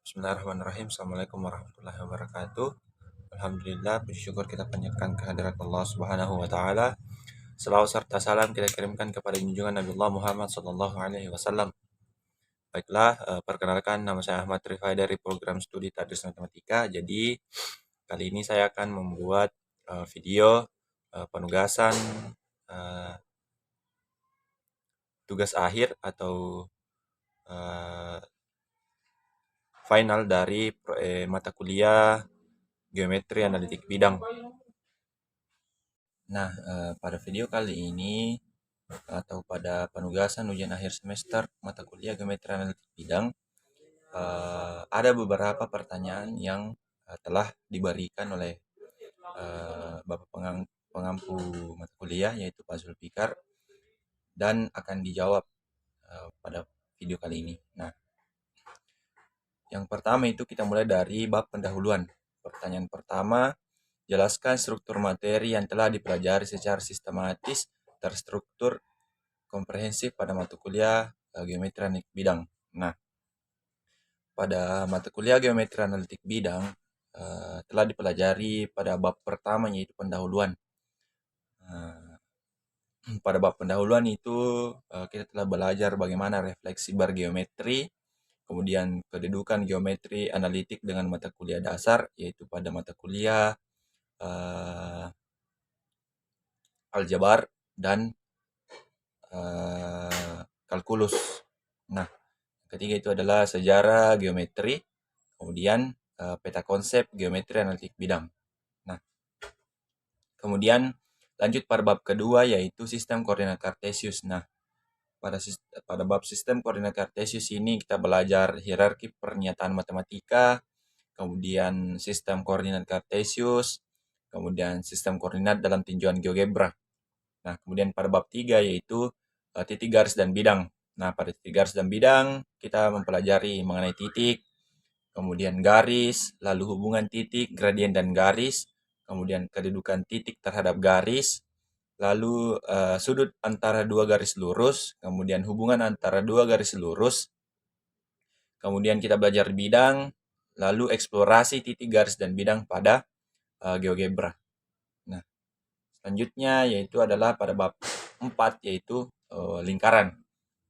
Bismillahirrahmanirrahim. Assalamualaikum warahmatullahi wabarakatuh. Alhamdulillah, puji syukur kita panjatkan kehadirat Allah Subhanahu wa taala. Selawat serta salam kita kirimkan kepada junjungan Nabi Allah Muhammad sallallahu alaihi wasallam. Baiklah, perkenalkan nama saya Ahmad Rifai dari program studi Tadris Matematika. Jadi, kali ini saya akan membuat video penugasan tugas akhir atau final dari mata kuliah geometri analitik bidang. Nah, pada video kali ini atau pada penugasan ujian akhir semester mata kuliah geometri analitik bidang, ada beberapa pertanyaan yang telah diberikan oleh Bapak pengampu mata kuliah, yaitu Pak Zulfikar, dan akan dijawab pada video kali ini. Nah, yang pertama itu kita mulai dari bab pendahuluan. Pertanyaan pertama, jelaskan struktur materi yang telah dipelajari secara sistematis, terstruktur, komprehensif pada mata kuliah geometri analitik bidang. Nah, pada mata kuliah geometri analitik bidang telah dipelajari pada bab pertama, yaitu pendahuluan. Pada bab pendahuluan itu kita telah belajar bagaimana refleksi bar geometri, kemudian kedudukan geometri analitik dengan mata kuliah dasar, yaitu pada mata kuliah aljabar dan kalkulus. Nah, ketiga itu adalah sejarah geometri, kemudian peta konsep geometri analitik bidang. Nah, kemudian lanjut pada bab kedua, yaitu sistem koordinat kartesius. Nah, pada bab sistem koordinat kartesius ini kita belajar hierarki pernyataan matematika, kemudian sistem koordinat kartesius, kemudian sistem koordinat dalam tinjauan GeoGebra. Nah, kemudian pada bab 3 yaitu titik garis dan bidang. Nah, pada titik garis dan bidang kita mempelajari mengenai titik, kemudian garis, lalu hubungan titik, gradien dan garis, kemudian kedudukan titik terhadap garis, lalu sudut antara dua garis lurus, kemudian hubungan antara dua garis lurus, kemudian kita belajar bidang, lalu eksplorasi titik garis dan bidang pada GeoGebra. Nah, selanjutnya yaitu adalah pada bab 4, yaitu lingkaran.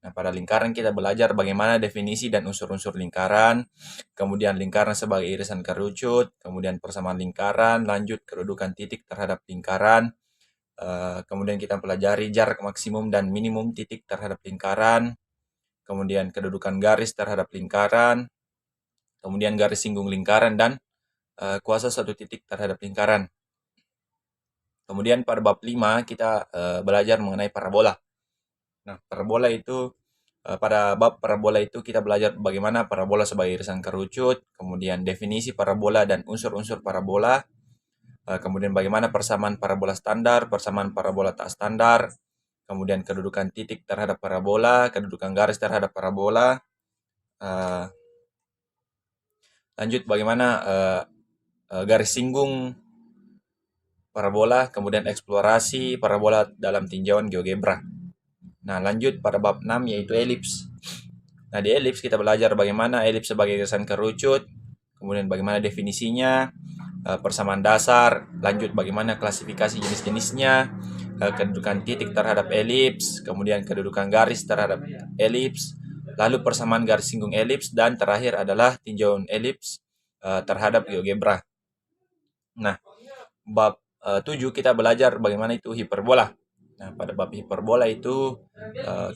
Nah, pada lingkaran kita belajar bagaimana definisi dan unsur-unsur lingkaran, kemudian lingkaran sebagai irisan kerucut, kemudian persamaan lingkaran, lanjut kedudukan titik terhadap lingkaran, kemudian kita pelajari jarak maksimum dan minimum titik terhadap lingkaran, kemudian kedudukan garis terhadap lingkaran, kemudian garis singgung lingkaran, dan kuasa satu titik terhadap lingkaran. Kemudian pada bab 5 kita belajar mengenai parabola. Nah, parabola itu pada bab parabola itu kita belajar bagaimana parabola sebagai irisan kerucut, kemudian definisi parabola dan unsur-unsur parabola, kemudian bagaimana persamaan parabola standar, persamaan parabola tak standar, kemudian kedudukan titik terhadap parabola, kedudukan garis terhadap parabola, lanjut bagaimana garis singgung parabola, kemudian eksplorasi parabola dalam tinjauan GeoGebra. Nah, lanjut pada bab 6 yaitu elips. Nah, di elips kita belajar bagaimana elips sebagai irisan kerucut, kemudian bagaimana definisinya, persamaan dasar, lanjut bagaimana klasifikasi jenis-jenisnya, kedudukan titik terhadap elips, kemudian kedudukan garis terhadap elips, lalu persamaan garis singgung elips, dan terakhir adalah tinjauan elips terhadap GeoGebra. Nah, bab 7 kita belajar bagaimana itu hiperbola. Nah, pada bab hiperbola itu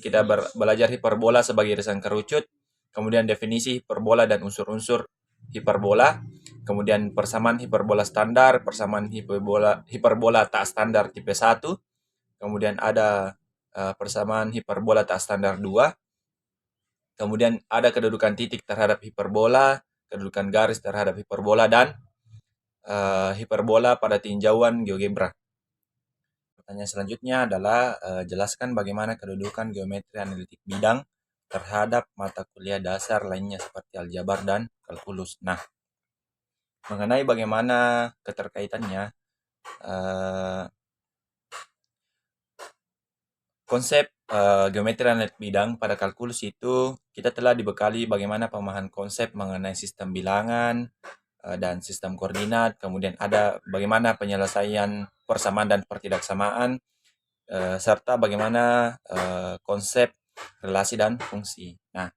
kita belajar hiperbola sebagai irisan kerucut, kemudian definisi hiperbola dan unsur-unsur hiperbola, kemudian persamaan hiperbola standar, persamaan hiperbola tak standar tipe 1, kemudian ada persamaan hiperbola tak standar 2, kemudian ada kedudukan titik terhadap hiperbola, kedudukan garis terhadap hiperbola, dan hiperbola pada tinjauan GeoGebra. Pertanyaan selanjutnya adalah jelaskan bagaimana kedudukan geometri analitik bidang terhadap mata kuliah dasar lainnya seperti aljabar dan kalkulus. Nah, mengenai bagaimana keterkaitannya, konsep geometri analitik bidang pada kalkulus itu kita telah dibekali bagaimana pemahaman konsep mengenai sistem bilangan dan sistem koordinat, kemudian ada bagaimana penyelesaian persamaan dan pertidaksamaan, serta bagaimana konsep relasi dan fungsi. Nah,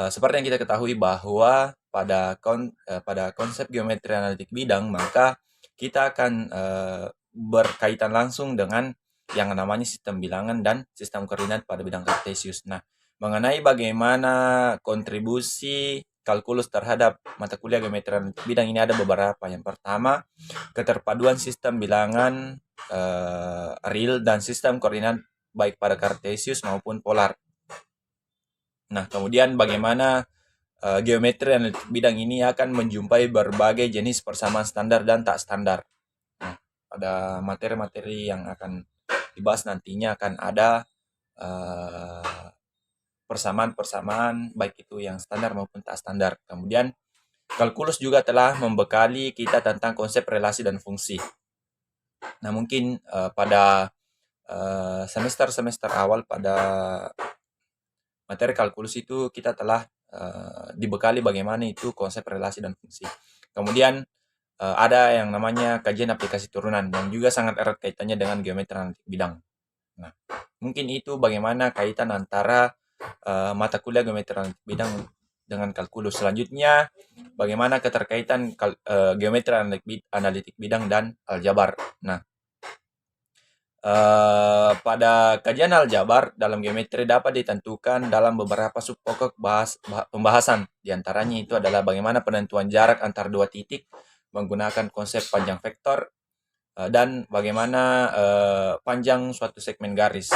seperti yang kita ketahui bahwa pada konsep geometri analitik bidang, maka kita akan berkaitan langsung dengan yang namanya sistem bilangan dan sistem koordinat pada bidang kartesius. Nah, mengenai bagaimana kontribusi kalkulus terhadap mata kuliah geometri analitik bidang ini ada beberapa. Yang pertama, keterpaduan sistem bilangan real dan sistem koordinat baik pada kartesius maupun polar. Nah, kemudian bagaimana geometri analitik bidang ini akan menjumpai berbagai jenis persamaan standar dan tak standar. Nah, pada materi-materi yang akan dibahas nantinya akan ada persamaan-persamaan baik itu yang standar maupun tak standar. Kemudian kalkulus juga telah membekali kita tentang konsep relasi dan fungsi. Nah, mungkin pada semester-semester awal pada materi kalkulus itu kita telah dibekali bagaimana itu konsep relasi dan fungsi. Kemudian ada yang namanya kajian aplikasi turunan yang juga sangat erat kaitannya dengan geometri analitik bidang. Nah, mungkin itu bagaimana kaitan antara mata kuliah geometri analitik bidang dengan kalkulus. Selanjutnya, bagaimana keterkaitan geometri analitik bidang dan aljabar. Nah, pada kajian aljabar dalam geometri dapat ditentukan dalam beberapa subpokok pembahasan. Di antaranya itu adalah bagaimana penentuan jarak antar dua titik menggunakan konsep panjang vektor dan bagaimana panjang suatu segmen garis.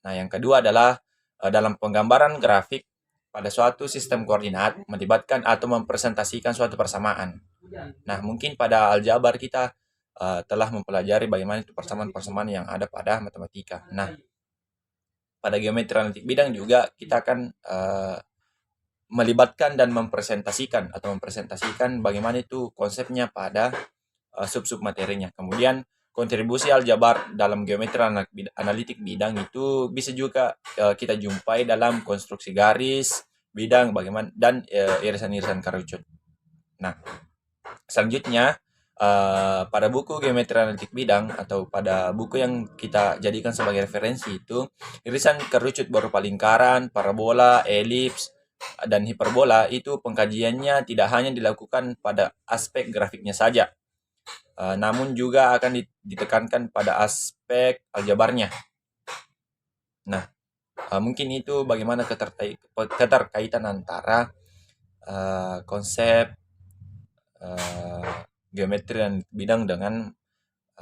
Nah, yang kedua adalah dalam penggambaran grafik pada suatu sistem koordinat melibatkan atau mempresentasikan suatu persamaan. Nah, mungkin pada aljabar kita telah mempelajari bagaimana itu persamaan-persamaan yang ada pada matematika. Nah, pada geometri analitik bidang juga kita akan melibatkan dan mempresentasikan bagaimana itu konsepnya pada sub-sub materinya. Kemudian kontribusi aljabar dalam geometri analitik bidang itu bisa juga kita jumpai dalam konstruksi garis, bidang, bagaimana dan irisan-irisan kerucut. Nah, selanjutnya pada buku geometri analitik bidang atau pada buku yang kita jadikan sebagai referensi itu irisan kerucut berupa lingkaran, parabola, elips, dan hiperbola itu pengkajiannya tidak hanya dilakukan pada aspek grafiknya saja, namun juga akan ditekankan pada aspek aljabarnya. Nah, mungkin itu bagaimana keterkaitan antara konsep geometri dan bidang dengan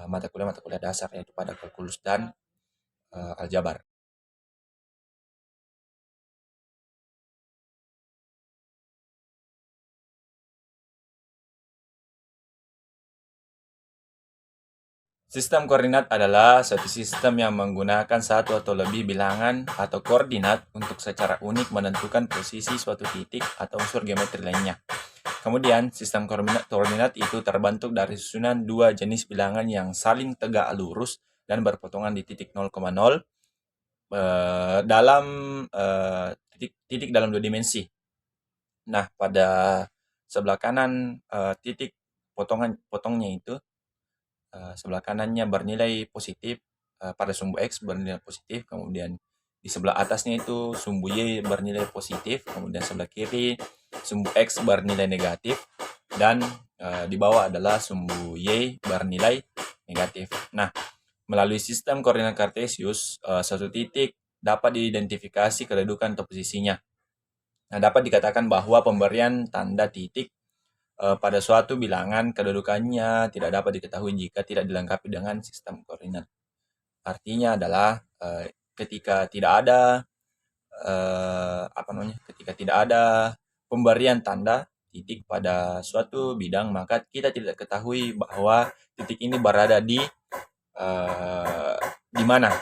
mata kuliah dasar yaitu pada kalkulus dan aljabar. Sistem koordinat adalah suatu sistem yang menggunakan satu atau lebih bilangan atau koordinat untuk secara unik menentukan posisi suatu titik atau unsur geometri lainnya. Kemudian, sistem koordinat itu terbentuk dari susunan dua jenis bilangan yang saling tegak lurus dan berpotongan di titik 0,0 dalam titik dalam dua dimensi. Nah, pada sebelah kanan titik potongnya itu sebelah kanannya bernilai positif, pada sumbu X bernilai positif, kemudian di sebelah atasnya itu sumbu Y bernilai positif, kemudian sebelah kiri sumbu X bernilai negatif, dan di bawah adalah sumbu Y bernilai negatif. Nah, melalui sistem koordinat kartesius, suatu titik dapat diidentifikasi kedudukan atau posisinya. Nah, dapat dikatakan bahwa pemberian tanda titik pada suatu bilangan kedudukannya tidak dapat diketahui jika tidak dilengkapi dengan sistem koordinat. Artinya adalah ketika tidak ada pemberian tanda titik pada suatu bidang, maka kita tidak ketahui bahwa titik ini berada di mana.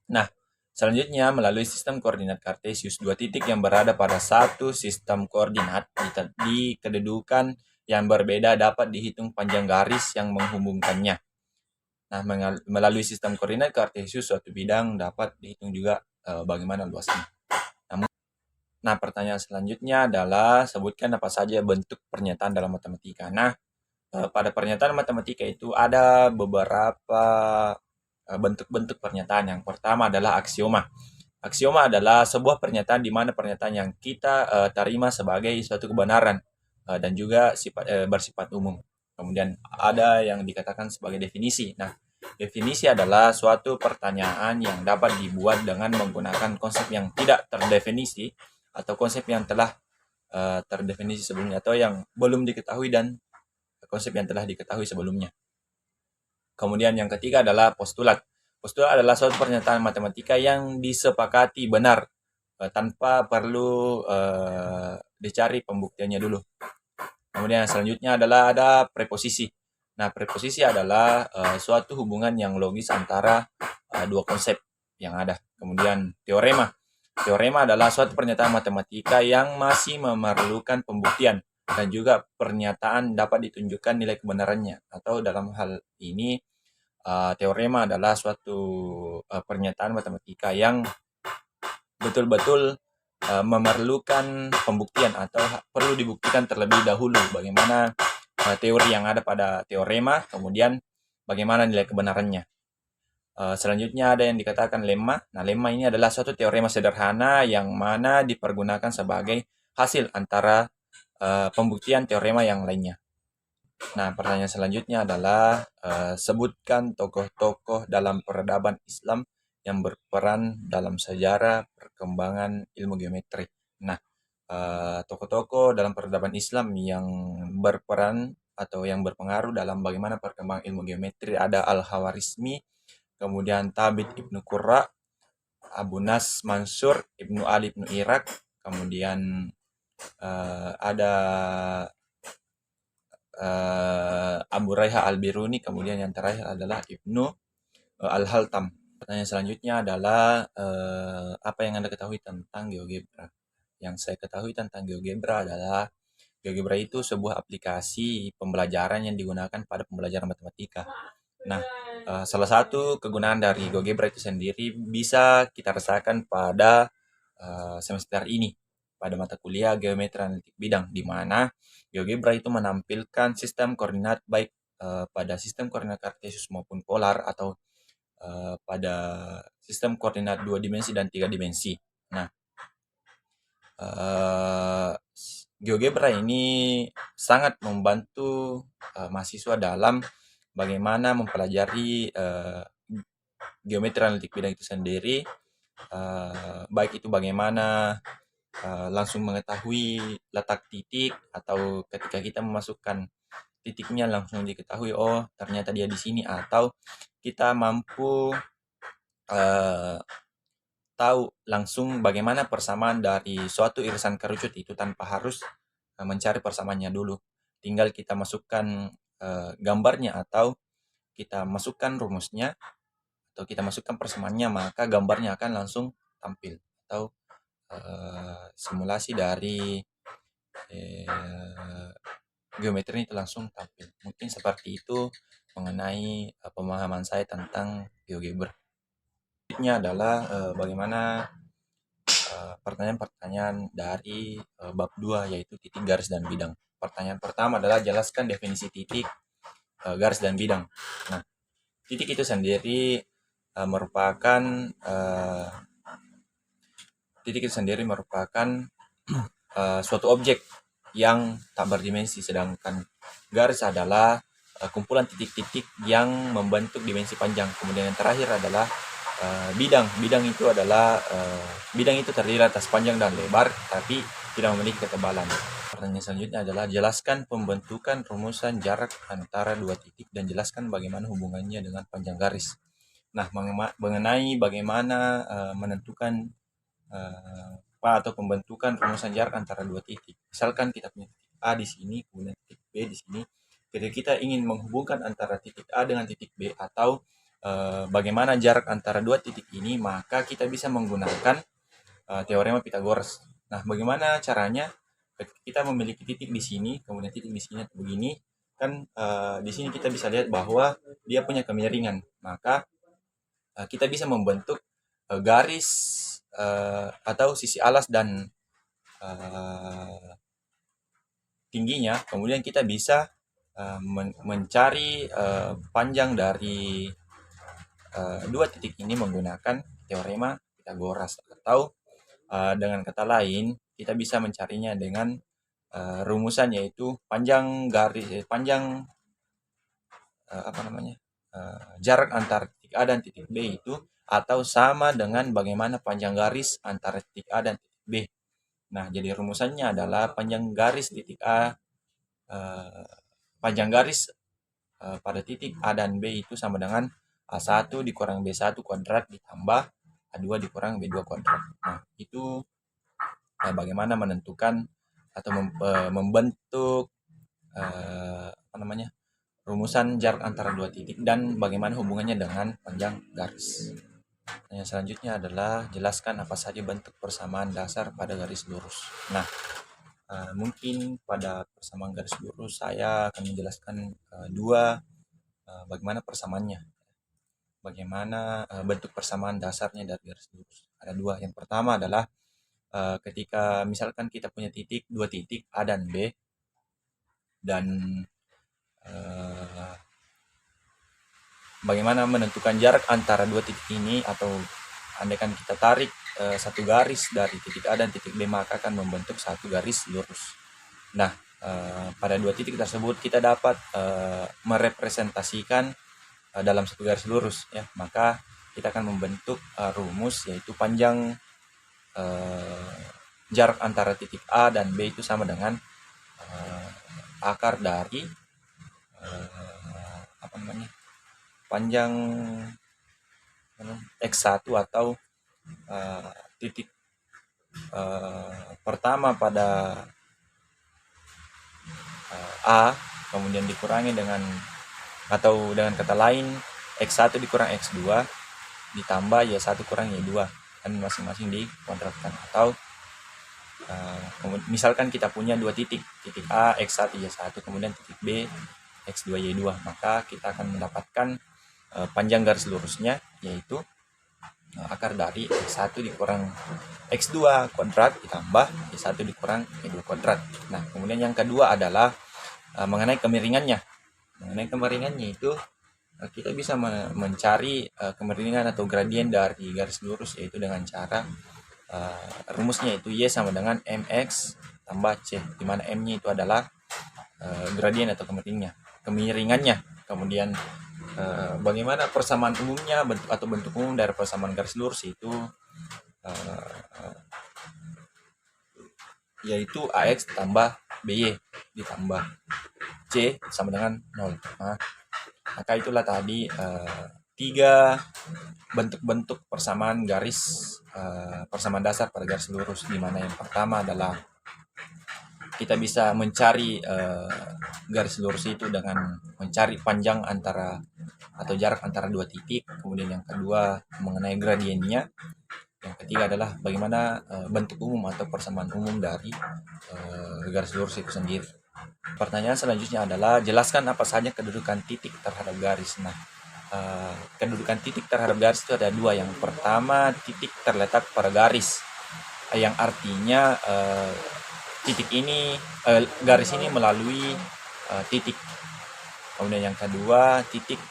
Nah, selanjutnya, melalui sistem koordinat kartesius, dua titik yang berada pada satu sistem koordinat di kedudukan yang berbeda dapat dihitung panjang garis yang menghubungkannya. Nah, melalui sistem koordinat kartesius suatu bidang dapat dihitung juga bagaimana luasnya. Nah, pertanyaan selanjutnya adalah sebutkan apa saja bentuk pernyataan dalam matematika. Nah, pada pernyataan matematika itu ada beberapa bentuk-bentuk pernyataan. Yang pertama adalah aksioma. Aksioma adalah sebuah pernyataan di mana pernyataan yang kita terima sebagai suatu kebenaran dan juga bersifat umum. Kemudian ada yang dikatakan sebagai definisi. Nah, definisi adalah suatu pertanyaan yang dapat dibuat dengan menggunakan konsep yang tidak terdefinisi atau konsep yang telah terdefinisi sebelumnya atau yang belum diketahui dan konsep yang telah diketahui sebelumnya. Kemudian yang ketiga adalah postulat. Postulat adalah suatu pernyataan matematika yang disepakati benar tanpa perlu dicari pembuktiannya dulu. Kemudian yang selanjutnya adalah ada preposisi. Nah, preposisi adalah suatu hubungan yang logis antara dua konsep yang ada. Kemudian teorema. Teorema adalah suatu pernyataan matematika yang masih memerlukan pembuktian dan juga pernyataan dapat ditunjukkan nilai kebenarannya. Atau dalam hal ini teorema adalah suatu pernyataan matematika yang betul-betul memerlukan pembuktian atau perlu dibuktikan terlebih dahulu bagaimana teori yang ada pada teorema, kemudian bagaimana nilai kebenarannya. Selanjutnya ada yang dikatakan lemma. Nah, lemma ini adalah suatu teorema sederhana yang mana dipergunakan sebagai hasil antara pembuktian teorema yang lainnya. Nah, pertanyaan selanjutnya adalah sebutkan tokoh-tokoh dalam peradaban Islam yang berperan dalam sejarah perkembangan ilmu geometri. Nah, tokoh-tokoh dalam peradaban Islam yang berperan atau yang berpengaruh dalam bagaimana perkembangan ilmu geometri ada Al-Khawarizmi, kemudian Thabit Ibnu Qurra, Abu Nas Mansur, Ibnu Ali Ibnu Irak, kemudian ada Abu Raiha Al-Biruni, kemudian yang terakhir adalah Ibnu Al-Haltam. Pertanyaan selanjutnya adalah apa yang Anda ketahui tentang GeoGebra? Yang saya ketahui tentang GeoGebra adalah GeoGebra itu sebuah aplikasi pembelajaran yang digunakan pada pembelajaran matematika. Nah, salah satu kegunaan dari GeoGebra itu sendiri bisa kita rasakan pada semester ini, pada mata kuliah Geometri Analitik Bidang, di mana GeoGebra itu menampilkan sistem koordinat baik pada sistem koordinat kartesius maupun polar atau pada sistem koordinat 2 dimensi dan 3 dimensi. Nah, GeoGebra ini sangat membantu mahasiswa dalam bagaimana mempelajari geometri analitik bidang itu sendiri, baik itu bagaimana langsung mengetahui letak titik atau ketika kita memasukkan titiknya langsung diketahui oh ternyata dia di sini, atau kita mampu tahu langsung bagaimana persamaan dari suatu irisan kerucut itu tanpa harus mencari persamaannya dulu. Tinggal kita masukkan gambarnya atau kita masukkan rumusnya atau kita masukkan persamaannya, maka gambarnya akan langsung tampil atau simulasi dari geometri itu langsung tampil. Mungkin seperti itu mengenai pemahaman saya tentang GeoGebra. Selanjutnya adalah bagaimana pertanyaan-pertanyaan dari bab 2 yaitu titik, garis, dan bidang. Pertanyaan pertama adalah jelaskan definisi titik, garis, dan bidang. Nah, titik itu sendiri merupakan suatu objek yang tak berdimensi, sedangkan garis adalah kumpulan titik-titik yang membentuk dimensi panjang. Kemudian yang terakhir adalah bidang. Bidang itu terdiri atas panjang dan lebar, tapi tidak memiliki ketebalan. Pertanyaan selanjutnya adalah jelaskan pembentukan rumusan jarak antara dua titik dan jelaskan bagaimana hubungannya dengan panjang garis. Nah, mengenai bagaimana menentukan atau pembentukan rumusan jarak antara dua titik. Misalkan kita punya titik A di sini, kemudian titik B di sini. Ketika kita ingin menghubungkan antara titik A dengan titik B atau bagaimana jarak antara dua titik ini, maka kita bisa menggunakan teorema Pythagoras. Nah, bagaimana caranya? Ketika kita memiliki titik di sini, kemudian titik di sini begini, kan di sini kita bisa lihat bahwa dia punya kemiringan, maka kita bisa membentuk garis atau sisi alas dan tingginya. Kemudian kita bisa mencari panjang dari dua titik ini menggunakan teorema Pythagoras, atau dengan kata lain kita bisa mencarinya dengan rumusan, yaitu panjang jarak antara titik A dan titik B itu atau sama dengan bagaimana panjang garis antara titik A dan titik B. Nah, jadi rumusannya adalah panjang garis titik A, panjang garis pada titik A dan B itu sama dengan A1 dikurang B1 kuadrat ditambah A2 dikurang B2 kuadrat. Nah, itu bagaimana menentukan atau membentuk rumusan jarak antara dua titik dan bagaimana hubungannya dengan panjang garis. Yang selanjutnya adalah jelaskan apa saja bentuk persamaan dasar pada garis lurus. Nah, mungkin pada persamaan garis lurus saya akan menjelaskan bagaimana persamaannya. Bagaimana bentuk persamaan dasarnya dari garis lurus. Ada dua. Yang pertama adalah ketika misalkan kita punya dua titik A dan B, dan bagaimana menentukan jarak antara dua titik ini, atau andaikan kita tarik satu garis dari titik A dan titik B, maka akan membentuk satu garis lurus. Nah, pada dua titik tersebut kita dapat merepresentasikan dalam satu garis lurus, ya. Maka kita akan membentuk rumus, yaitu panjang jarak antara titik A dan B itu sama dengan akar dari panjang X1 atau titik pertama pada A, kemudian dikurangi dengan, atau dengan kata lain, X1 dikurang X2 ditambah Y1 kurang Y2, dan masing-masing dikuadratkan. Atau misalkan kita punya dua titik A X1 Y1, kemudian titik B X2 Y2, maka kita akan mendapatkan panjang garis lurusnya, yaitu akar dari X1 dikurang X2 kuadrat ditambah Y1 dikurang Y2 kuadrat. Nah, kemudian yang kedua adalah mengenai kemiringannya. Mengenai kemiringannya itu kita bisa mencari kemiringan atau gradien dari garis lurus, yaitu dengan cara rumusnya itu Y sama dengan MX tambah C, di mana M-nya itu adalah gradien atau kemiringannya. Kemudian bagaimana persamaan umumnya, bentuk umum dari persamaan garis lurus itu yaitu AX tambah BY ditambah C sama dengan 0. Nah, maka itulah tadi tiga bentuk-bentuk persamaan persamaan dasar pada garis lurus, di mana yang pertama adalah kita bisa mencari garis lurus itu dengan mencari panjang antara atau jarak antara dua titik. Kemudian yang kedua mengenai gradiennya. Yang ketiga adalah bagaimana bentuk umum atau persamaan umum dari garis lurus itu sendiri. Pertanyaan selanjutnya adalah jelaskan apa saja kedudukan titik terhadap garis. Nah, kedudukan titik terhadap garis itu ada dua. Yang pertama, titik terletak pada garis, yang artinya garis ini melalui titik. Kemudian yang kedua, titik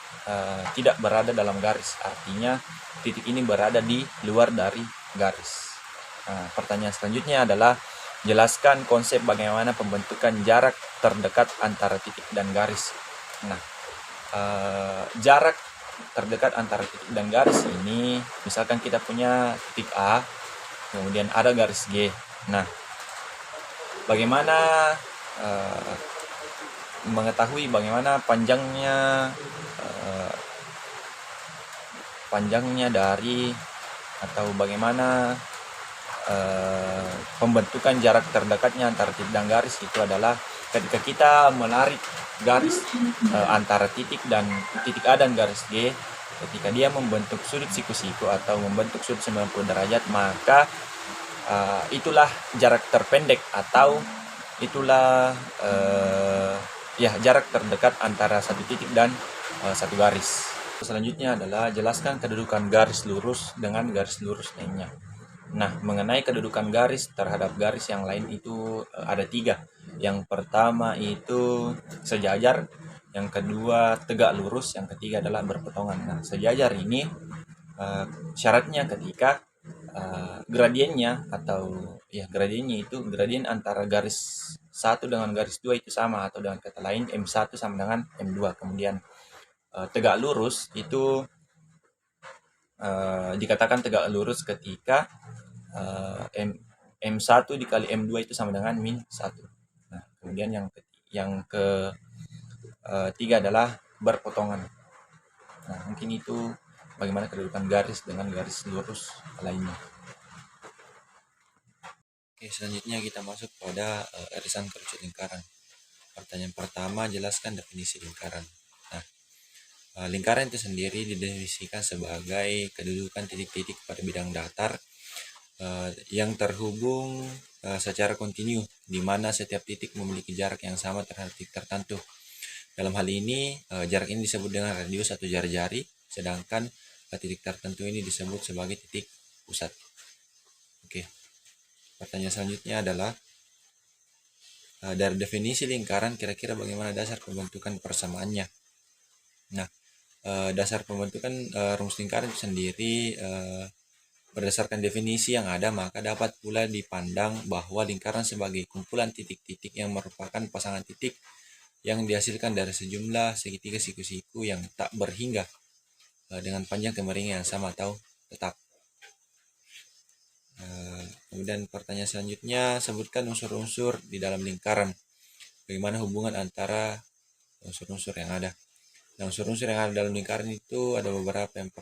tidak berada dalam garis, artinya titik ini berada di luar dari garis. Nah, pertanyaan selanjutnya adalah jelaskan konsep bagaimana pembentukan jarak terdekat antara titik dan garis. Nah, jarak terdekat antara titik dan garis ini, misalkan kita punya titik A, kemudian ada garis G. Nah, bagaimana mengetahui bagaimana panjangnya dari, atau bagaimana pembentukan jarak terdekatnya antara titik dan garis itu adalah ketika kita menarik garis antara titik A dan garis G, ketika dia membentuk sudut siku-siku atau membentuk sudut 90 derajat, maka itulah jarak terpendek, atau itulah jarak terdekat antara satu titik dan satu garis. Selanjutnya adalah jelaskan kedudukan garis lurus dengan garis lurus lainnya. Nah, mengenai kedudukan garis terhadap garis yang lain itu ada 3. Yang pertama itu sejajar, yang kedua tegak lurus, yang ketiga adalah berpotongan. Nah, sejajar ini syaratnya ketika gradiennya itu gradien antara garis 1 dengan garis 2 itu sama, atau dengan kata lain M1 sama dengan M2. Kemudian tegak lurus itu dikatakan tegak lurus ketika M1 dikali M2 itu sama dengan min 1. Nah, kemudian yang ketiga adalah berpotongan. Nah, mungkin itu bagaimana kedudukan garis dengan garis lurus lainnya. Oke, selanjutnya kita masuk pada irisan kerucut lingkaran. Pertanyaan pertama, jelaskan definisi lingkaran. Nah, lingkaran itu sendiri didefinisikan sebagai kedudukan titik-titik pada bidang datar yang terhubung secara kontinu, di mana setiap titik memiliki jarak yang sama terhadap titik tertentu. Dalam hal ini, jarak ini disebut dengan radius atau jari-jari, sedangkan titik tertentu ini disebut sebagai titik pusat. Oke. Pertanyaan selanjutnya adalah dari definisi lingkaran, kira-kira bagaimana dasar pembentukan persamaannya? Nah, dasar pembentukan rumus lingkaran itu sendiri berdasarkan definisi yang ada, maka dapat pula dipandang bahwa lingkaran sebagai kumpulan titik-titik yang merupakan pasangan titik yang dihasilkan dari sejumlah segitiga siku-siku yang tak berhingga dengan panjang kemiringan yang sama atau tetap. Kemudian pertanyaan selanjutnya, sebutkan unsur-unsur di dalam lingkaran. Bagaimana hubungan antara unsur-unsur yang ada? Nah, unsur-unsur yang ada dalam lingkaran itu ada beberapa. Yang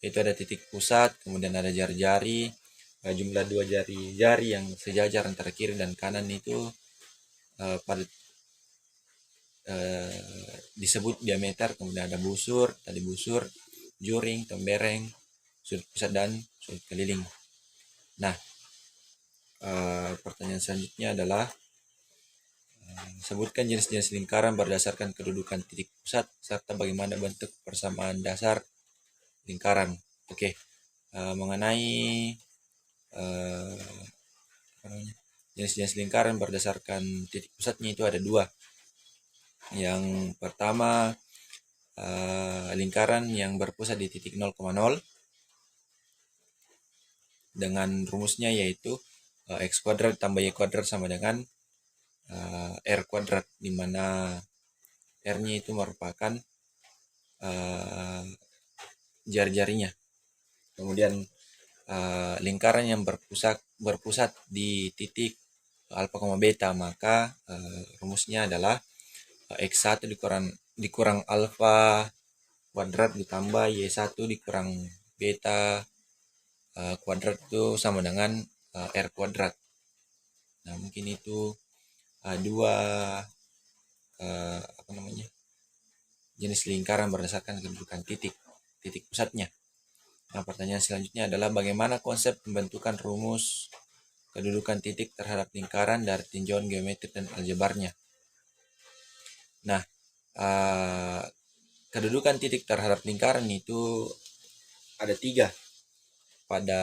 itu ada titik pusat, kemudian ada jari-jari, jumlah 2 jari-jari yang sejajar antara kiri dan kanan itu disebut diameter, kemudian ada busur, tali busur, juring, tembereng, sudut pusat dan sudut keliling. Nah, pertanyaan selanjutnya adalah sebutkan jenis-jenis lingkaran berdasarkan kedudukan titik pusat serta bagaimana bentuk persamaan dasar lingkaran. Oke, mengenai jenis-jenis lingkaran berdasarkan titik pusatnya itu ada 2. Yang pertama, lingkaran yang berpusat di titik 0,0 dengan rumusnya yaitu x kuadrat tambah y kuadrat sama dengan r kuadrat, di mana r-nya itu merupakan jari-jarinya. Kemudian lingkaran yang berpusat di titik alfa, beta, maka rumusnya adalah x1 dikurang alfa kuadrat ditambah y1 dikurang beta kuadrat itu sama dengan r kuadrat. Nah, mungkin itu dua jenis lingkaran berdasarkan kedudukan titik pusatnya. Nah, pertanyaan selanjutnya adalah bagaimana konsep pembentukan rumus kedudukan titik terhadap lingkaran dari tinjauan geometri dan aljabarnya. Nah, kedudukan titik terhadap lingkaran itu ada 3 pada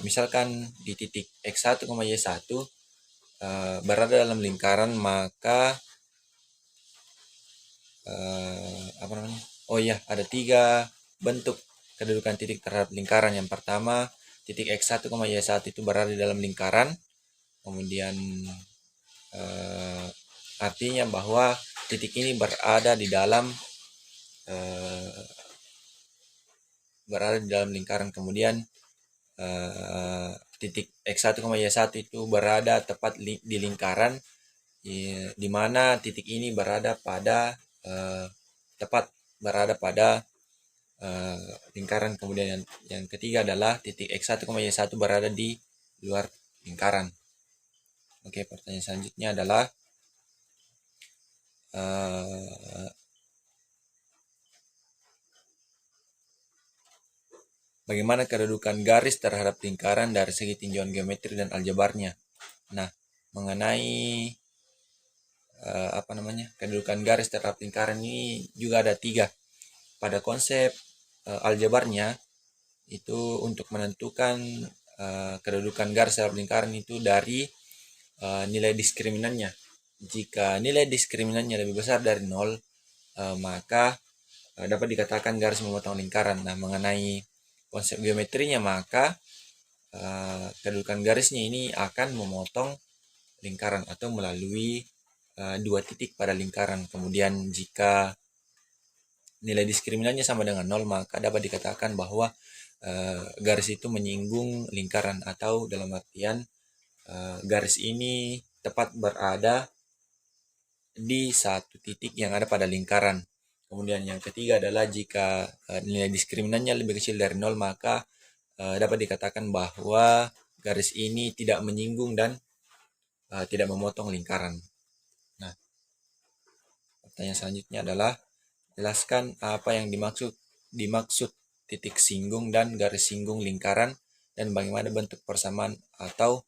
misalkan di titik x1, y1 berada dalam lingkaran, maka ada 3 bentuk kedudukan titik terhadap lingkaran. Yang pertama, titik x1, y1 itu berada dalam lingkaran. Kemudian artinya bahwa titik ini berada di dalam lingkaran. Kemudian titik x1, y1 itu berada tepat di lingkaran, di mana titik ini tepat berada pada lingkaran. Kemudian yang ketiga adalah titik x1, y1 berada di luar lingkaran. Oke, pertanyaan selanjutnya adalah bagaimana kedudukan garis terhadap lingkaran dari segi tinjauan geometri dan aljabarnya. Nah, mengenai kedudukan garis terhadap lingkaran ini juga ada 3. Pada konsep aljabarnya itu untuk menentukan kedudukan garis terhadap lingkaran itu dari nilai diskriminannya. Jika nilai diskriminannya lebih besar dari 0, maka dapat dikatakan garis memotong lingkaran. Nah, mengenai konsep geometrinya, maka kedudukan garisnya ini akan memotong lingkaran atau melalui 2 titik pada lingkaran. Kemudian jika nilai diskriminannya sama dengan 0, maka dapat dikatakan bahwa garis itu menyinggung lingkaran, atau dalam artian garis ini tepat berada di satu titik yang ada pada lingkaran. Kemudian yang ketiga adalah jika nilai diskriminannya lebih kecil dari 0, maka dapat dikatakan bahwa garis ini tidak menyinggung dan tidak memotong lingkaran. Nah, pertanyaan selanjutnya adalah jelaskan apa yang dimaksud titik singgung dan garis singgung lingkaran, dan bagaimana bentuk persamaan atau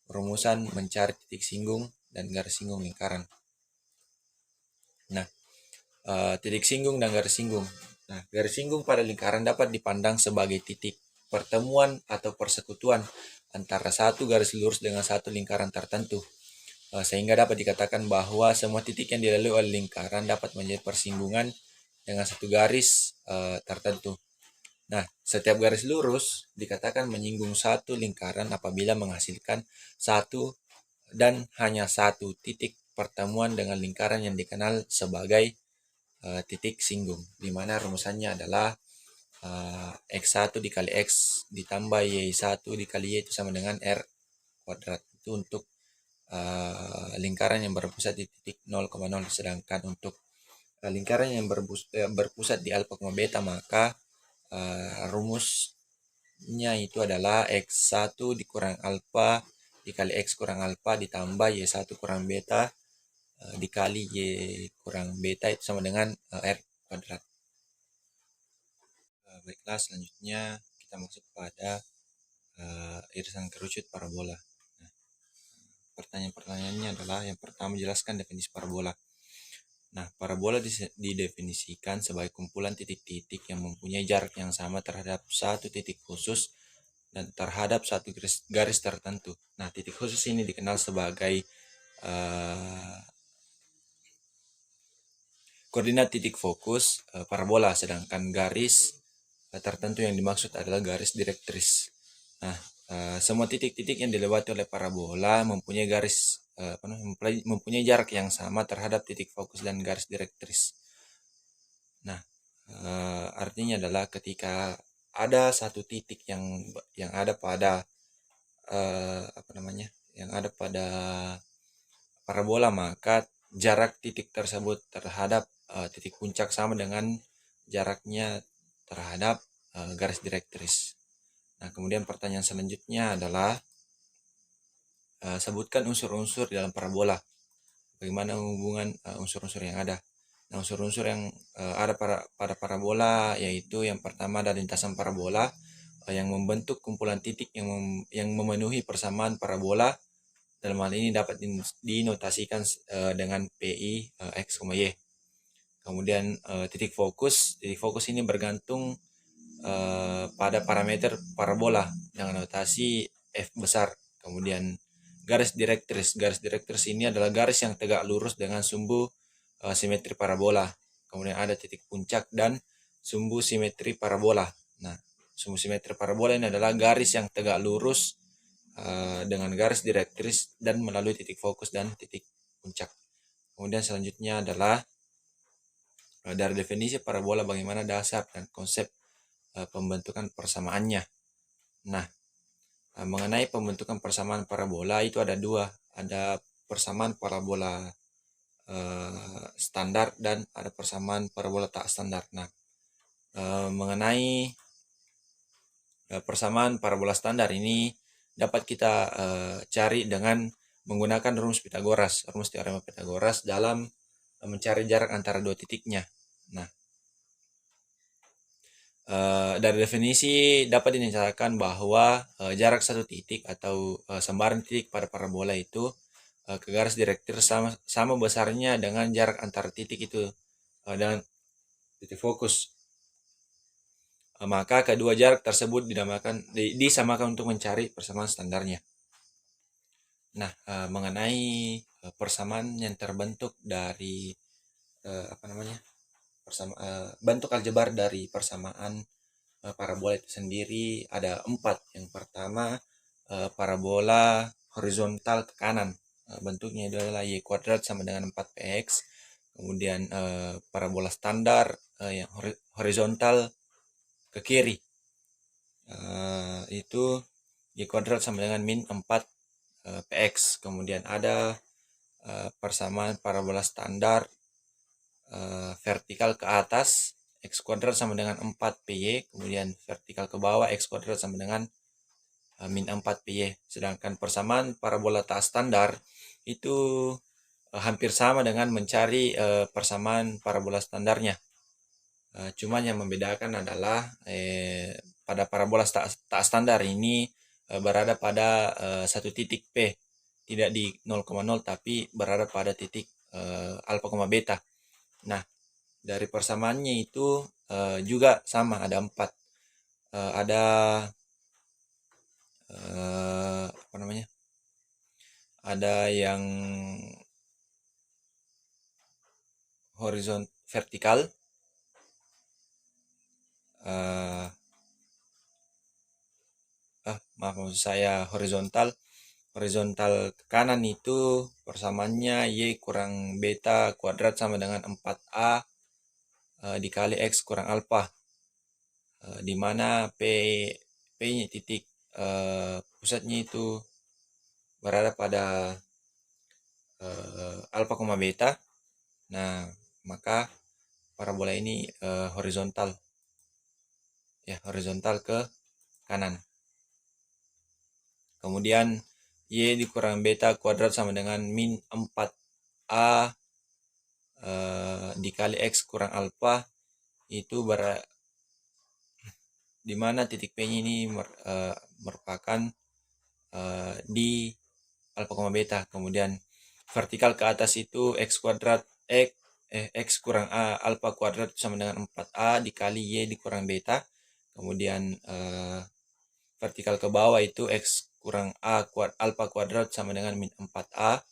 rumusan mencari titik singgung dan garis singgung lingkaran. Nah, titik singgung dan garis singgung. Nah, garis singgung pada lingkaran dapat dipandang sebagai titik pertemuan atau persekutuan antara satu garis lurus dengan satu lingkaran tertentu, sehingga dapat dikatakan bahwa semua titik yang dilalui oleh lingkaran dapat menjadi persinggungan dengan satu garis tertentu. Nah, setiap garis lurus dikatakan menyinggung satu lingkaran apabila menghasilkan satu dan hanya satu titik pertemuan dengan lingkaran yang dikenal sebagai titik singgung, di mana rumusannya adalah X1 dikali X ditambah Y1 dikali Y itu sama dengan R kuadrat. Itu untuk lingkaran yang berpusat di titik 0,0. Sedangkan untuk lingkaran yang berpusat di alfa, beta, maka rumusnya itu adalah X1 dikurang alfa dikali X kurang alfa ditambah Y1 kurang beta dikali Y kurang beta itu sama dengan R kuadrat. Baiklah, selanjutnya kita masuk pada irisan kerucut parabola. Nah, pertanyaan-pertanyaannya adalah yang pertama, jelaskan definisi parabola. Nah, parabola didefinisikan sebagai kumpulan titik-titik yang mempunyai jarak yang sama terhadap satu titik khusus dan terhadap satu garis tertentu. Nah, titik khusus ini dikenal sebagai koordinat titik fokus parabola, sedangkan garis tertentu yang dimaksud adalah garis direktris. Nah, semua titik-titik yang dilewati oleh parabola mempunyai mempunyai jarak yang sama terhadap titik fokus dan garis direktris. Nah, artinya adalah ketika ada satu titik yang ada pada yang ada pada parabola, maka jarak titik tersebut terhadap titik puncak sama dengan jaraknya terhadap garis direktris. Nah, kemudian pertanyaan selanjutnya adalah sebutkan unsur-unsur dalam parabola. Bagaimana hubungan unsur-unsur yang ada. Nah, unsur-unsur yang ada pada parabola yaitu yang pertama ada lintasan parabola yang membentuk kumpulan titik yang memenuhi persamaan parabola. Dalam hal ini dapat dinotasikan dengan PI X, Y. Kemudian titik fokus ini bergantung pada parameter parabola dengan notasi F besar. Kemudian garis direktris ini adalah garis yang tegak lurus dengan sumbu simetri parabola. Kemudian ada titik puncak dan sumbu simetri parabola. Nah, sumbu simetri parabola ini adalah garis yang tegak lurus dengan garis direktris dan melalui titik fokus dan titik puncak. Kemudian selanjutnya adalah dari definisi parabola, bagaimana dasar dan konsep pembentukan persamaannya. Nah, mengenai pembentukan persamaan parabola itu ada 2. Ada persamaan parabola standar dan ada persamaan parabola tak standar. Nah, mengenai persamaan parabola standar ini dapat kita cari dengan menggunakan rumus teorema Pythagoras dalam mencari jarak antara 2 titiknya. Nah, Dari definisi dapat dinyatakan bahwa jarak satu titik atau sembarang titik pada parabola itu ke garis direktur sama besarnya dengan jarak antara titik itu dan titik fokus. Maka kedua jarak tersebut disamakan untuk mencari persamaan standarnya. Nah, mengenai persamaan yang terbentuk dari bentuk aljabar dari persamaan parabola itu sendiri ada 4. Yang pertama, parabola horizontal ke kanan. Bentuknya adalah y kuadrat sama dengan 4px. Kemudian parabola standar yang horizontal ke kiri. Itu y kuadrat sama dengan min 4px. Kemudian ada persamaan parabola standar vertikal ke atas, x kuadrat sama dengan 4py, kemudian vertikal ke bawah, x kuadrat sama dengan min 4py. Sedangkan persamaan parabola tak standar itu hampir sama dengan mencari persamaan parabola standarnya. Cuman yang membedakan adalah pada parabola tak standar ini berada pada satu titik P, tidak di 0,0 tapi berada pada titik alfa, beta. Nah, dari persamaannya itu juga sama, ada 4. Ada ada yang horizontal vertikal, maksud saya horizontal ke kanan itu persamaannya y kurang beta kuadrat sama dengan 4a dikali x kurang alfa, di mana p nya titik pusatnya itu berada pada alfa, beta. Nah, maka parabola ini horizontal ke kanan. Kemudian y dikurang beta kuadrat sama dengan min 4a dikali x kurang alfa, itu di mana titik P-nya ini merupakan di alfa, beta. Kemudian vertikal ke atas itu x kuadrat x kurang a alfa kuadrat sama dengan 4a dikali y dikurang beta. Kemudian vertikal ke bawah itu x kurang a alfa kuadrat sama dengan min 4a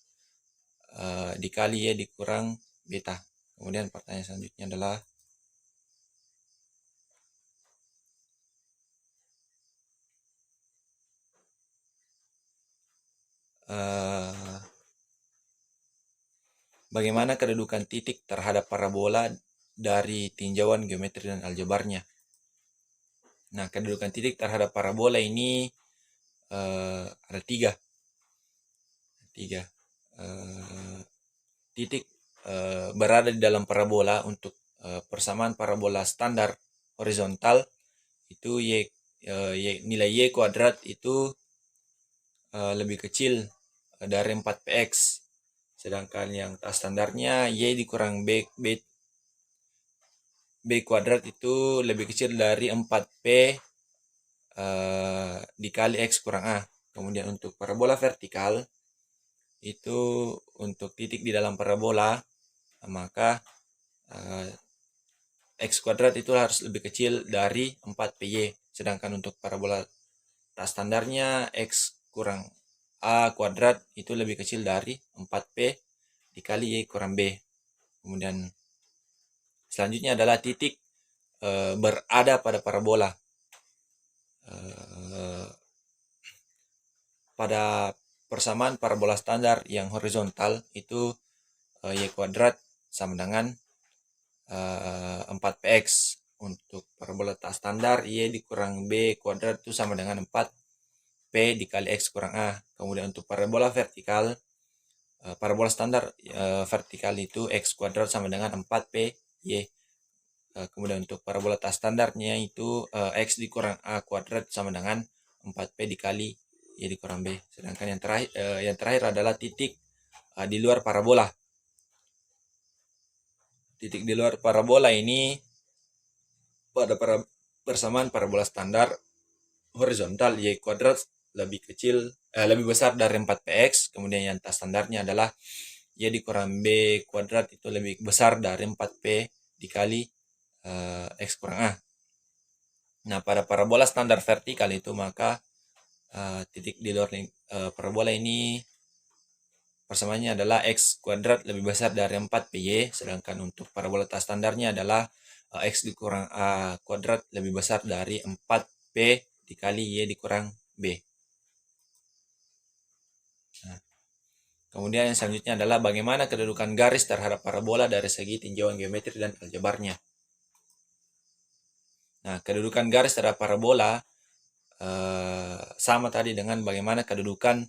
dikali y dikurang beta. Kemudian pertanyaan selanjutnya adalah bagaimana kedudukan titik terhadap parabola dari tinjauan geometri dan aljabarnya. Nah, kedudukan titik terhadap parabola ini ada 3. Titik berada di dalam parabola. Untuk persamaan parabola standar horizontal itu nilai y kuadrat itu lebih kecil dari 4px. Sedangkan yang standarnya y dikurang b kuadrat itu lebih kecil dari 4p dikali x kurang a. Kemudian untuk parabola vertikal itu untuk titik di dalam parabola, maka x kuadrat itu harus lebih kecil dari 4py. Sedangkan untuk parabola tak standarnya x kurang a kuadrat itu lebih kecil dari 4p dikali y kurang b. Kemudian selanjutnya adalah titik berada pada parabola. Pada persamaan parabola standar yang horizontal itu y kuadrat sama dengan 4px. Untuk parabola tak standar y dikurang b kuadrat itu sama dengan 4p dikali x kurang a. Kemudian untuk parabola vertikal, parabola standar vertikal itu x kuadrat sama dengan 4p y. Kemudian untuk parabola tak standarnya itu x dikurang a kuadrat sama dengan 4p dikali y dikurang b. Sedangkan yang terakhir adalah titik di luar parabola. Titik di luar parabola ini persamaan parabola standar horizontal Y kuadrat lebih besar dari 4px, kemudian yang tak standarnya adalah Y dikurang B kuadrat itu lebih besar dari 4p dikali X kurang A. Nah, pada parabola standar vertikal itu maka titik di luar parabola ini persamaannya adalah X kuadrat lebih besar dari 4py, sedangkan untuk parabola tak standarnya adalah X dikurang A kuadrat lebih besar dari 4p dikali Y dikurang B. Nah, kemudian yang selanjutnya adalah bagaimana kedudukan garis terhadap parabola dari segi tinjauan geometri dan aljabarnya. Nah, kedudukan garis terhadap parabola sama tadi dengan bagaimana kedudukan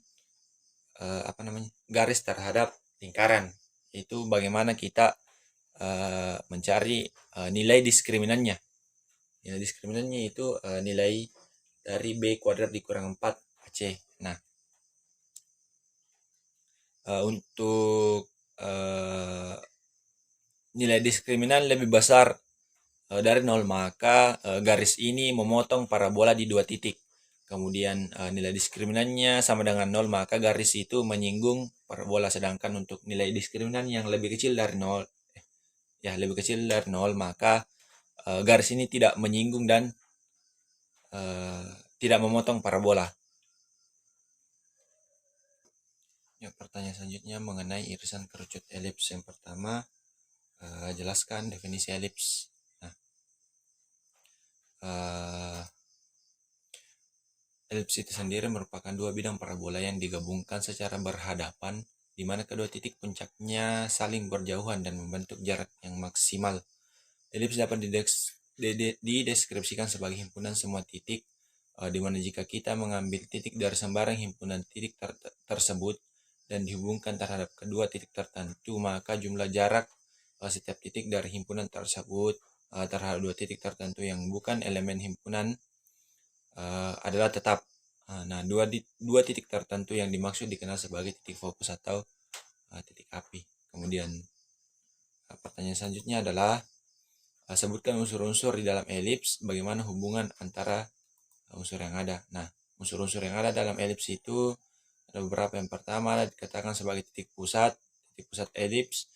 garis terhadap lingkaran. Itu bagaimana kita mencari nilai diskriminannya. Nilai diskriminannya itu nilai dari B kuadrat dikurang 4AC. Nah, untuk nilai diskriminan lebih besar dari 0, maka garis ini memotong parabola di 2 titik. Kemudian nilai diskriminannya sama dengan 0, maka garis itu menyinggung parabola. Sedangkan untuk nilai diskriminan yang lebih kecil dari 0, maka garis ini tidak menyinggung dan tidak memotong parabola. Ya, pertanyaan selanjutnya mengenai irisan kerucut elips. Yang pertama, jelaskan definisi elips. Nah, elips itu sendiri merupakan dua bidang parabola yang digabungkan secara berhadapan, di mana kedua titik puncaknya saling berjauhan dan membentuk jarak yang maksimal. Elips dapat dideskripsikan sebagai himpunan semua titik, di mana jika kita mengambil titik dari sembarang himpunan titik tersebut dan dihubungkan terhadap kedua titik tertentu, maka jumlah jarak setiap titik dari himpunan tersebut terhadap dua titik tertentu yang bukan elemen himpunan adalah tetap. Nah, dua titik tertentu yang dimaksud dikenal sebagai titik fokus atau titik api. Kemudian pertanyaan selanjutnya adalah sebutkan unsur-unsur di dalam elips, bagaimana hubungan antara unsur yang ada. Nah, unsur-unsur yang ada dalam elips itu ada beberapa. Yang pertama dikatakan sebagai titik pusat elips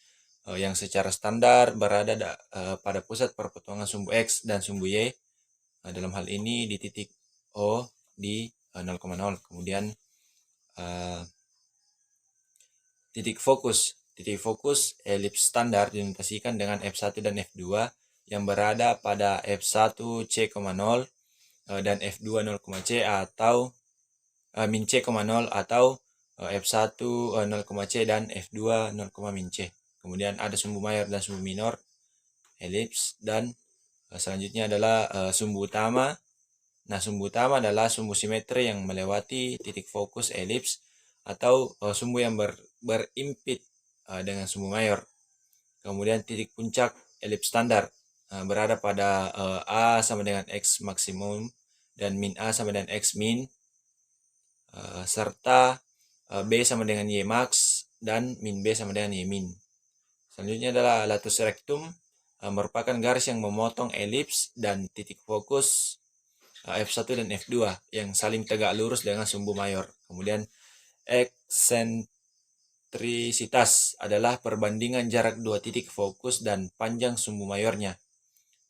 yang secara standar berada pada pusat perpotongan sumbu X dan sumbu Y. Dalam hal ini di titik O di 0,0. Kemudian titik fokus elips standar dinotasikan dengan F1 dan F2 yang berada pada F1 C,0 dan F2 0,C atau min C,0 atau F1 0,C dan F2 0,min C. Kemudian ada sumbu mayor dan sumbu minor elips, dan selanjutnya adalah sumbu utama. Nah, sumbu utama adalah sumbu simetri yang melewati titik fokus elips atau sumbu yang berimpit dengan sumbu mayor. Kemudian titik puncak elips standar berada pada A sama dengan X maksimum dan min A sama dengan X min, serta B sama dengan Y max dan min B sama dengan Y min. Selanjutnya adalah latus rectum, merupakan garis yang memotong elips dan titik fokus F1 dan F2 yang saling tegak lurus dengan sumbu mayor. Kemudian eksentrisitas adalah perbandingan jarak dua titik fokus dan panjang sumbu mayornya,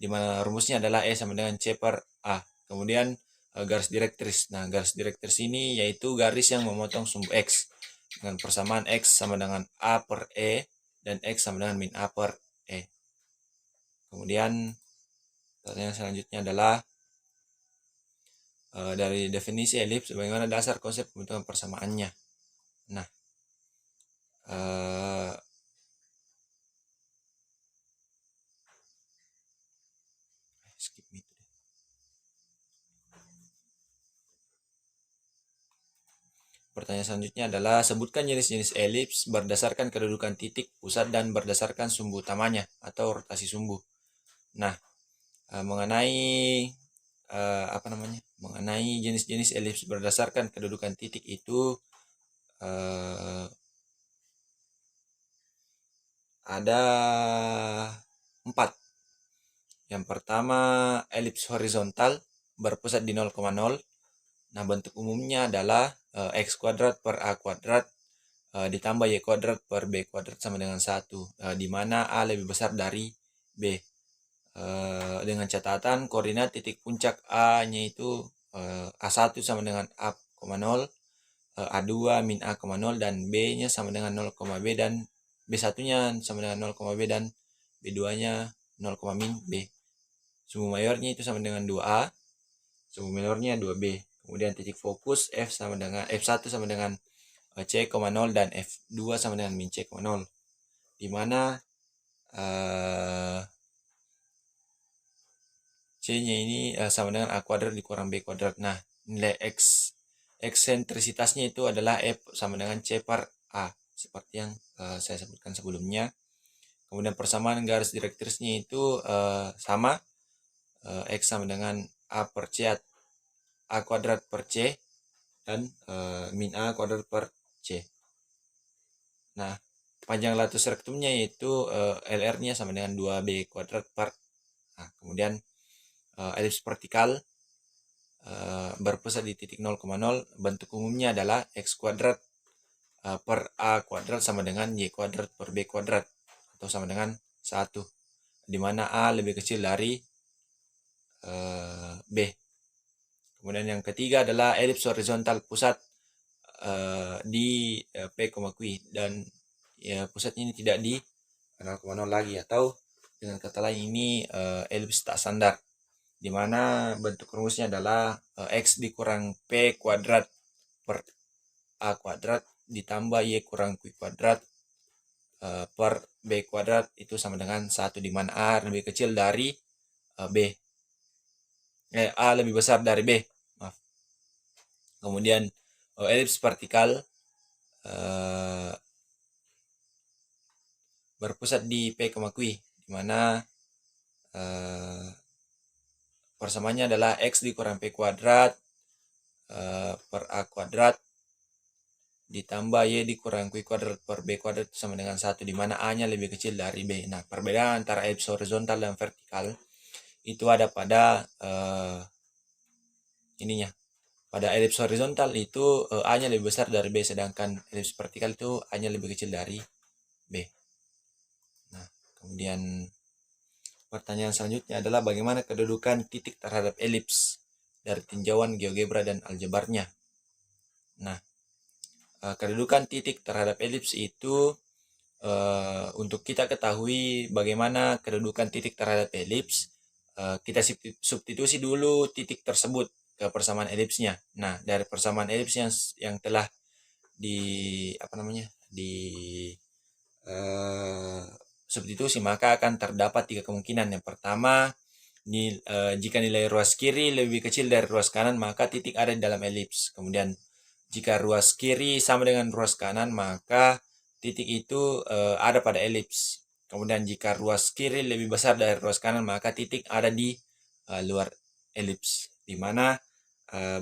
di mana rumusnya adalah E sama dengan C per A. Kemudian garis direktris. Nah, garis direktris ini yaitu garis yang memotong sumbu X dengan persamaan X sama dengan A per E dan X sama dengan min A per E. Kemudian pertanyaan selanjutnya adalah dari definisi elips, bagaimana dasar konsep pembentukan persamaannya. Nah, pertanyaan selanjutnya adalah sebutkan jenis-jenis elips berdasarkan kedudukan titik pusat dan berdasarkan sumbu utamanya atau rotasi sumbu. Nah, mengenai jenis-jenis elips berdasarkan kedudukan titik itu ada 4. Yang pertama, elips horizontal berpusat di 0,0. Nah, bentuk umumnya adalah x kuadrat per a kuadrat ditambah y kuadrat per b kuadrat sama dengan 1, di mana a lebih besar dari b. Dengan catatan koordinat titik puncak A-nya itu A1 sama dengan A,0, A2 min A,0, dan B-nya sama dengan 0, B, dan B1-nya sama dengan 0, B, dan B2-nya 0, min B. Sumbu mayornya itu sama dengan 2A, sumbu minornya 2B. Kemudian titik fokus F1 sama dengan C,0, dan F2 sama dengan min C,0, di mana C-nya ini sama dengan A kuadrat dikurang B kuadrat. Nah, nilai eksentrisitasnya itu adalah F sama dengan C per A, seperti yang saya sebutkan sebelumnya. Kemudian persamaan garis direktrisnya itu sama, X sama dengan A per C, A kuadrat per C, dan min A kuadrat per C. Nah, panjang latus rektumnya yaitu LR-nya sama dengan 2B kuadrat per A. Kemudian elips vertikal berpusat di titik 0,0, bentuk umumnya adalah x kuadrat per a kuadrat sama dengan y kuadrat per b kuadrat, atau sama dengan 1, di mana a lebih kecil dari b. Kemudian yang ketiga adalah elips horizontal pusat di P, Q, dan ya, pusatnya ini tidak di 0,0 lagi, atau dengan kata lain ini elips tak standar, di mana bentuk rumusnya adalah x dikurang p kuadrat per a kuadrat ditambah y kurang q kuadrat per b kuadrat itu sama dengan 1, di mana a lebih kecil dari a lebih besar dari b. Maaf. Kemudian elips vertikal berpusat di P, Q, di mana persamaannya adalah x dikurang p kuadrat per a kuadrat ditambah y dikurang q kuadrat per b kuadrat sama dengan 1, di mana a-nya lebih kecil dari b. Nah, perbedaan antara elips horizontal dan vertikal itu ada pada ininya. Pada elips horizontal itu a-nya lebih besar dari b, sedangkan elips vertikal itu a-nya lebih kecil dari b. Nah, kemudian pertanyaan selanjutnya adalah bagaimana kedudukan titik terhadap elips dari tinjauan GeoGebra dan aljabarnya. Nah, kedudukan titik terhadap elips itu untuk kita ketahui bagaimana kedudukan titik terhadap elips, kita substitusi dulu titik tersebut ke persamaan elipsnya. Nah, dari persamaan elips yang telah substitusi, maka akan terdapat 3 kemungkinan. Yang pertama, jika nilai ruas kiri lebih kecil dari ruas kanan, maka titik ada di dalam elips. Kemudian jika ruas kiri sama dengan ruas kanan, maka titik itu ada pada elips. Kemudian jika ruas kiri lebih besar dari ruas kanan, maka titik ada di luar elips, di mana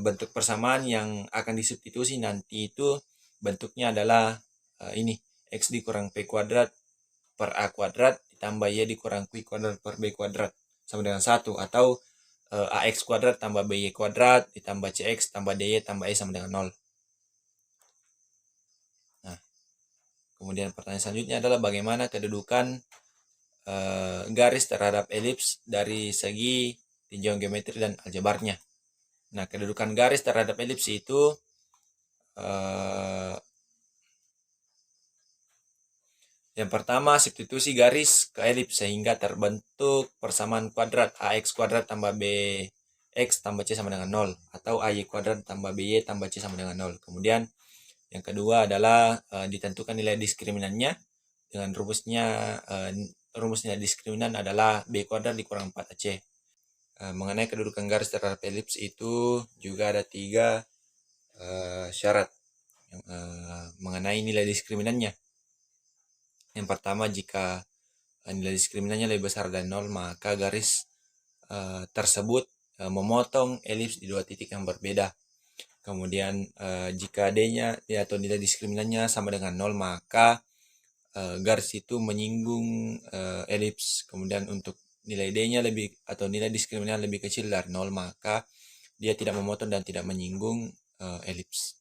bentuk persamaan yang akan disubstitusi nanti itu bentuknya adalah ini, x dikurang p kuadrat per a kuadrat ditambah y dikurang q kuadrat per b kuadrat sama dengan 1, atau ax kuadrat tambah by kuadrat ditambah cx tambah dy tambah e sama dengan 0. Nah, kemudian pertanyaan selanjutnya adalah bagaimana kedudukan garis terhadap elips dari segi tinjauan geometri dan aljabarnya. Nah, kedudukan garis terhadap elips itu yang pertama, substitusi garis ke elips sehingga terbentuk persamaan kuadrat ax kuadrat tambah bx tambah c sama dengan 0, atau ay kuadrat tambah by tambah c sama dengan 0. Kemudian yang kedua adalah ditentukan nilai diskriminannya dengan rumus nilai diskriminan adalah b kuadrat dikurang 4ac. Mengenai kedudukan garis terhadap elips itu juga ada 3 syarat mengenai nilai diskriminannya. Yang pertama, jika nilai diskriminannya lebih besar dari 0, maka garis tersebut memotong elips di 2 titik yang berbeda. Kemudian jika D-nya atau nilai diskriminannya sama dengan 0, maka garis itu menyinggung elips. Kemudian untuk nilai D-nya lebih atau nilai diskriminannya lebih kecil dari 0, maka dia tidak memotong dan tidak menyinggung elips.